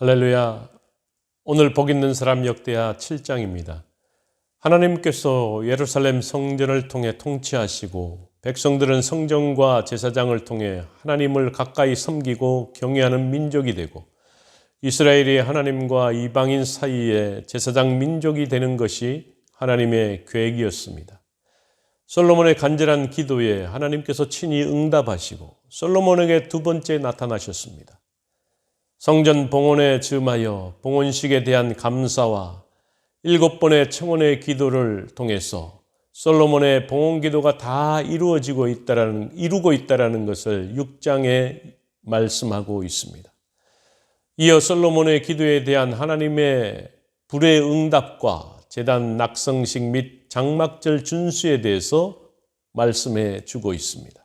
할렐루야. 오늘 복 있는 사람 역대하 7장입니다. 하나님께서 예루살렘 성전을 통해 통치하시고 백성들은 성전과 제사장을 통해 하나님을 가까이 섬기고 경외하는 민족이 되고 이스라엘이 하나님과 이방인 사이에 제사장 민족이 되는 것이 하나님의 계획이었습니다. 솔로몬의 간절한 기도에 하나님께서 친히 응답하시고 솔로몬에게 두 번째 나타나셨습니다. 성전 봉헌에 즈음하여 봉헌식에 대한 감사와 7번의 청혼의 기도를 통해서 솔로몬의 봉헌 기도가 다 이루고 있다라는 것을 6장에 말씀하고 있습니다. 이어 솔로몬의 기도에 대한 하나님의 불의 응답과 제단 낙성식 및 장막절 준수에 대해서 말씀해 주고 있습니다.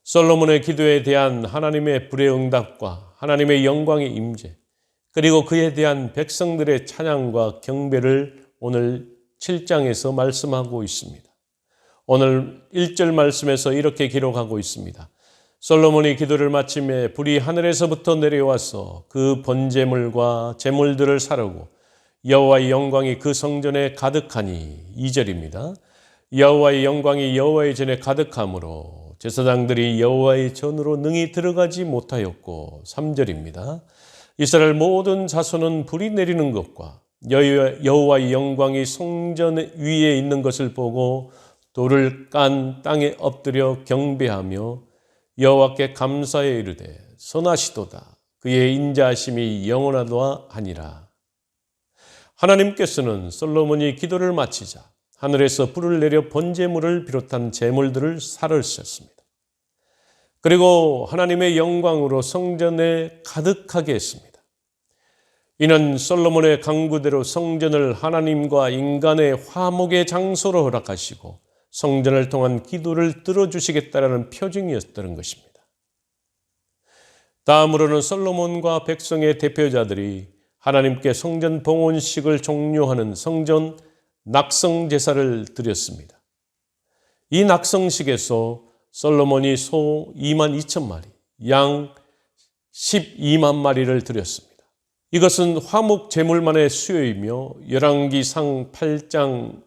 솔로몬의 기도에 대한 하나님의 불의 응답과 하나님의 영광의 임재, 그리고 그에 대한 백성들의 찬양과 경배를 오늘 7장에서 말씀하고 있습니다. 오늘 1절 말씀에서 이렇게 기록하고 있습니다. 솔로몬이 기도를 마침에 불이 하늘에서부터 내려와서 그 번제물과 제물들을 사르고 여호와의 영광이 그 성전에 가득하니 2절입니다. 여호와의 영광이 여호와의 전에 가득함으로 제사장들이 여호와의 전으로 능히 들어가지 못하였고 3절입니다. 이스라엘 모든 자손은 불이 내리는 것과 여호와의 영광이 성전 위에 있는 것을 보고 돌을 깐 땅에 엎드려 경배하며 여호와께 감사에 이르되 선하시도다 그의 인자하심이 영원하도다 하니라. 하나님께서는 솔로몬이 기도를 마치자 하늘에서 불을 내려 번제물을 비롯한 제물들을 사르셨습니다. 그리고 하나님의 영광으로 성전에 가득하게 했습니다. 이는 솔로몬의 강구대로 성전을 하나님과 인간의 화목의 장소로 허락하시고 성전을 통한 기도를 들어주시겠다라는 표징이었다는 것입니다. 다음으로는 솔로몬과 백성의 대표자들이 하나님께 성전 봉헌식을 종료하는 성전 낙성 제사를 드렸습니다. 이 낙성식에서 솔로몬이 소 22,000마리, 양 12만 마리를 드렸습니다. 이것은 화목 제물만의 수요이며 열왕기상 8장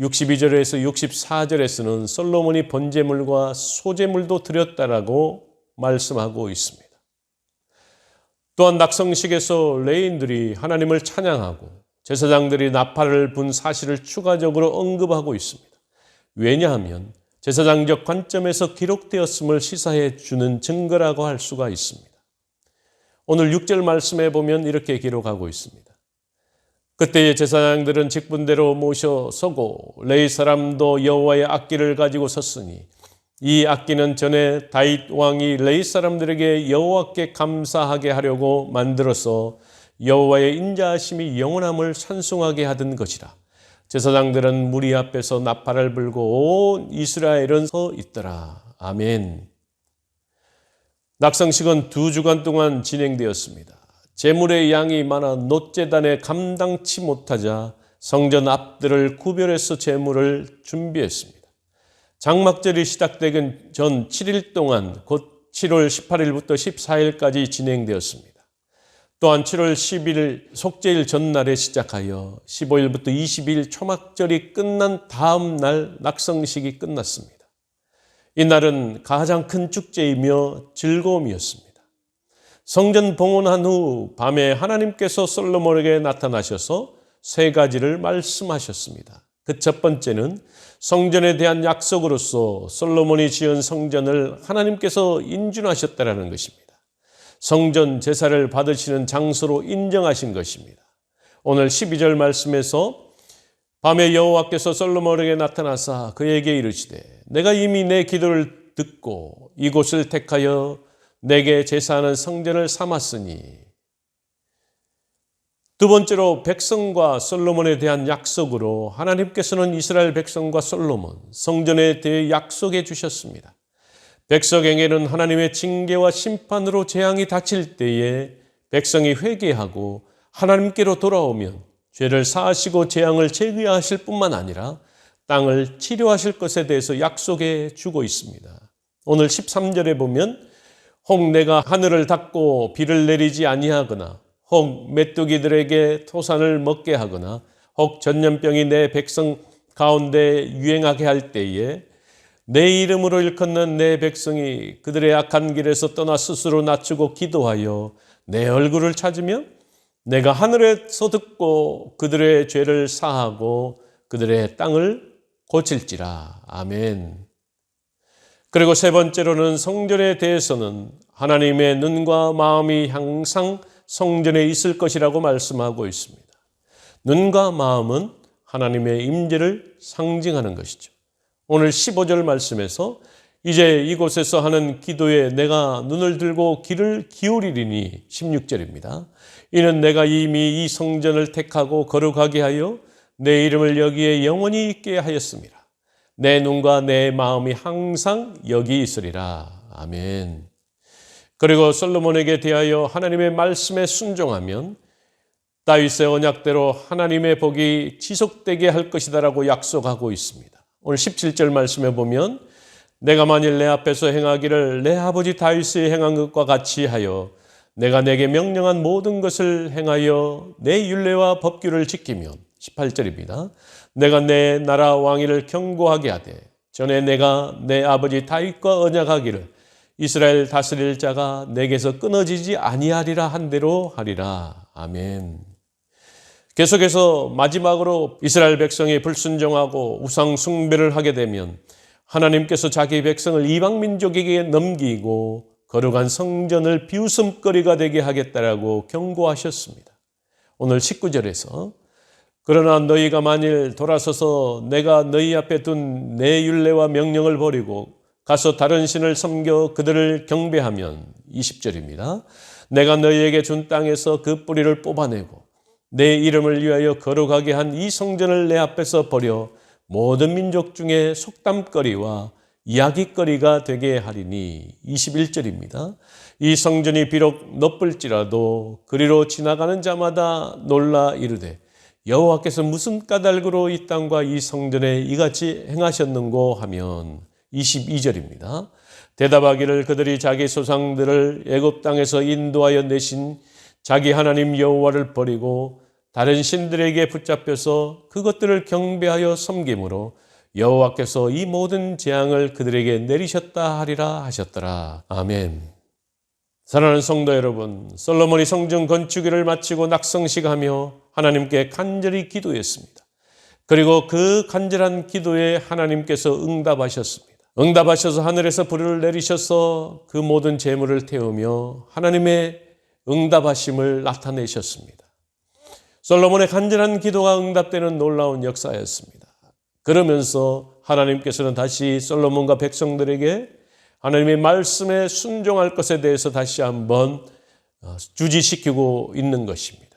62절에서 64절에서는 솔로몬이 번제물과 소제물도 드렸다라고 말씀하고 있습니다. 또한 낙성식에서 레위인들이 하나님을 찬양하고 제사장들이 나팔을 분 사실을 추가적으로 언급하고 있습니다. 왜냐하면 제사장적 관점에서 기록되었음을 시사해 주는 증거라고 할 수가 있습니다. 오늘 6절 말씀에 보면 이렇게 기록하고 있습니다. 그때의 제사장들은 직분대로 모셔 서고 레위 사람도 여호와의 악기를 가지고 섰으니 이 악기는 전에 다윗 왕이 레위 사람들에게 여호와께 감사하게 하려고 만들어서 여호와의 인자하심이 영원함을 찬송하게 하던 것이라. 제사장들은 무리 앞에서 나팔을 불고 온 이스라엘은 서 있더라. 아멘. 낙성식은 2주간 동안 진행되었습니다. 제물의 양이 많아 놋제단에 감당치 못하자 성전 앞들을 구별해서 제물을 준비했습니다. 장막절이 시작되기 전 7일 동안 곧 7월 18일부터 14일까지 진행되었습니다. 또한 7월 10일 속죄일 전날에 시작하여 15일부터 20일 초막절이 끝난 다음 날 낙성식이 끝났습니다. 이날은 가장 큰 축제이며 즐거움이었습니다. 성전 봉헌한 후 밤에 하나님께서 솔로몬에게 나타나셔서 3가지를 말씀하셨습니다. 그 첫 번째는 성전에 대한 약속으로서 솔로몬이 지은 성전을 하나님께서 인준하셨다는 것입니다. 성전 제사를 받으시는 장소로 인정하신 것입니다. 오늘 12절 말씀에서 밤에 여호와께서 솔로몬에게 나타나사 그에게 이르시되 내가 이미 내 기도를 듣고 이곳을 택하여 내게 제사하는 성전을 삼았으니. 두 번째로 백성과 솔로몬에 대한 약속으로 하나님께서는 이스라엘 백성과 솔로몬, 성전에 대해 약속해 주셨습니다. 백성에게는 하나님의 징계와 심판으로 재앙이 닥칠 때에 백성이 회개하고 하나님께로 돌아오면 죄를 사하시고 재앙을 제거하실 뿐만 아니라 땅을 치료하실 것에 대해서 약속해 주고 있습니다. 오늘 13절에 보면 혹 내가 하늘을 닫고 비를 내리지 아니하거나 혹 메뚜기들에게 토산을 먹게 하거나 혹 전염병이 내 백성 가운데 유행하게 할 때에 내 이름으로 일컫는 내 백성이 그들의 악한 길에서 떠나 스스로 낮추고 기도하여 내 얼굴을 찾으면 내가 하늘에서 듣고 그들의 죄를 사하고 그들의 땅을 고칠지라. 아멘. 그리고 세 번째로는 성전에 대해서는 하나님의 눈과 마음이 항상 성전에 있을 것이라고 말씀하고 있습니다. 눈과 마음은 하나님의 임재를 상징하는 것이죠. 오늘 15절 말씀에서 이제 이곳에서 하는 기도에 내가 눈을 들고 귀를 기울이리니 16절입니다. 이는 내가 이미 이 성전을 택하고 거룩하게 하여 내 이름을 여기에 영원히 있게 하였습니다. 내 눈과 내 마음이 항상 여기 있으리라. 아멘. 그리고 솔로몬에게 대하여 하나님의 말씀에 순종하면 다윗의 언약대로 하나님의 복이 지속되게 할 것이다라고 약속하고 있습니다. 오늘 17절 말씀에 보면 내가 만일 내 앞에서 행하기를 내 아버지 다윗이 행한 것과 같이 하여 내가 내게 명령한 모든 것을 행하여 내 율례와 법규를 지키면 18절입니다. 내가 내 나라 왕위를 견고하게 하되 전에 내가 내 아버지 다윗과 언약하기를 이스라엘 다스릴 자가 내게서 끊어지지 아니하리라 한 대로 하리라. 아멘. 계속해서 마지막으로 이스라엘 백성이 불순종하고 우상 숭배를 하게 되면 하나님께서 자기 백성을 이방 민족에게 넘기고 거룩한 성전을 비웃음거리가 되게 하겠다라고 경고하셨습니다. 오늘 19절에서 그러나 너희가 만일 돌아서서 내가 너희 앞에 둔 내 율례와 명령을 버리고 가서 다른 신을 섬겨 그들을 경배하면 20절입니다. 내가 너희에게 준 땅에서 그 뿌리를 뽑아내고 내 이름을 위하여 거룩하게 한 이 성전을 내 앞에서 버려 모든 민족 중에 속담거리와 이야기거리가 되게 하리니 21절입니다. 이 성전이 비록 높을지라도 그리로 지나가는 자마다 놀라 이르되 여호와께서 무슨 까닭으로 이 땅과 이 성전에 이같이 행하셨는고 하면 22절입니다. 대답하기를 그들이 자기 조상들을 애굽 땅에서 인도하여 내신 자기 하나님 여호와를 버리고 다른 신들에게 붙잡혀서 그것들을 경배하여 섬김으로 여호와께서 이 모든 재앙을 그들에게 내리셨다 하리라 하셨더라. 아멘. 사랑하는 성도 여러분, 솔로몬이 성전 건축일을 마치고 낙성식하며 하나님께 간절히 기도했습니다. 그리고 그 간절한 기도에 하나님께서 응답하셨습니다. 응답하셔서 하늘에서 불을 내리셔서 그 모든 재물을 태우며 하나님의 응답하심을 나타내셨습니다. 솔로몬의 간절한 기도가 응답되는 놀라운 역사였습니다. 그러면서 하나님께서는 다시 솔로몬과 백성들에게 하나님의 말씀에 순종할 것에 대해서 다시 한번 주지시키고 있는 것입니다.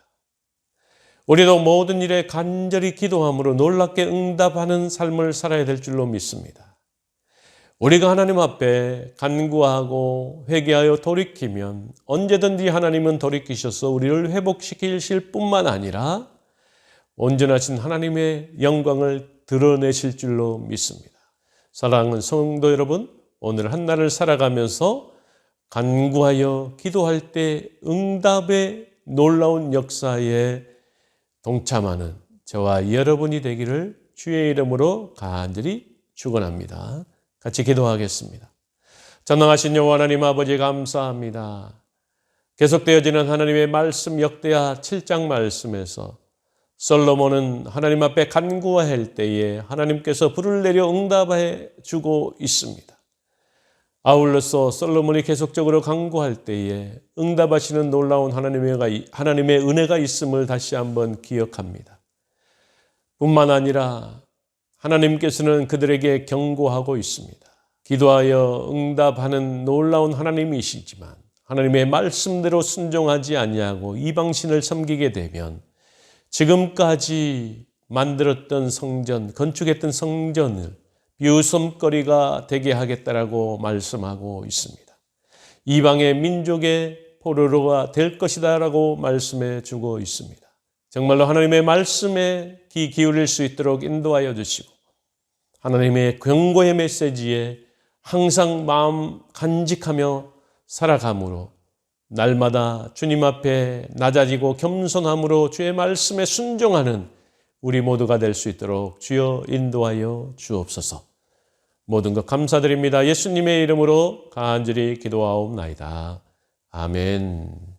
우리도 모든 일에 간절히 기도함으로 놀랍게 응답하는 삶을 살아야 될 줄로 믿습니다. 우리가 하나님 앞에 간구하고 회개하여 돌이키면 언제든지 하나님은 돌이키셔서 우리를 회복시키실 뿐만 아니라 온전하신 하나님의 영광을 드러내실 줄로 믿습니다. 사랑하는 성도 여러분, 오늘 한 날을 살아가면서 간구하여 기도할 때 응답의 놀라운 역사에 동참하는 저와 여러분이 되기를 주의 이름으로 간절히 축원합니다. 같이 기도하겠습니다. 전능하신 여호와 하나님 아버지 감사합니다. 계속되어지는 하나님의 말씀 역대하 7장 말씀에서 솔로몬은 하나님 앞에 간구할 때에 하나님께서 불을 내려 응답해 주고 있습니다. 아울러서 솔로몬이 계속적으로 간구할 때에 응답하시는 놀라운 하나님의 은혜가 있음을 다시 한번 기억합니다. 뿐만 아니라 하나님께서는 그들에게 경고하고 있습니다. 기도하여 응답하는 놀라운 하나님이시지만 하나님의 말씀대로 순종하지 아니하고 이방신을 섬기게 되면 지금까지 만들었던 성전, 건축했던 성전을 비웃음거리가 되게 하겠다라고 말씀하고 있습니다. 이방의 민족의 포로가 될 것이다라고 말씀해 주고 있습니다. 정말로 하나님의 말씀에 귀 기울일 수 있도록 인도하여 주시고 하나님의 경고의 메시지에 항상 마음 간직하며 살아감으로 날마다 주님 앞에 낮아지고 겸손함으로 주의 말씀에 순종하는 우리 모두가 될 수 있도록 주여 인도하여 주옵소서. 모든 것 감사드립니다. 예수님의 이름으로 간절히 기도하옵나이다. 아멘.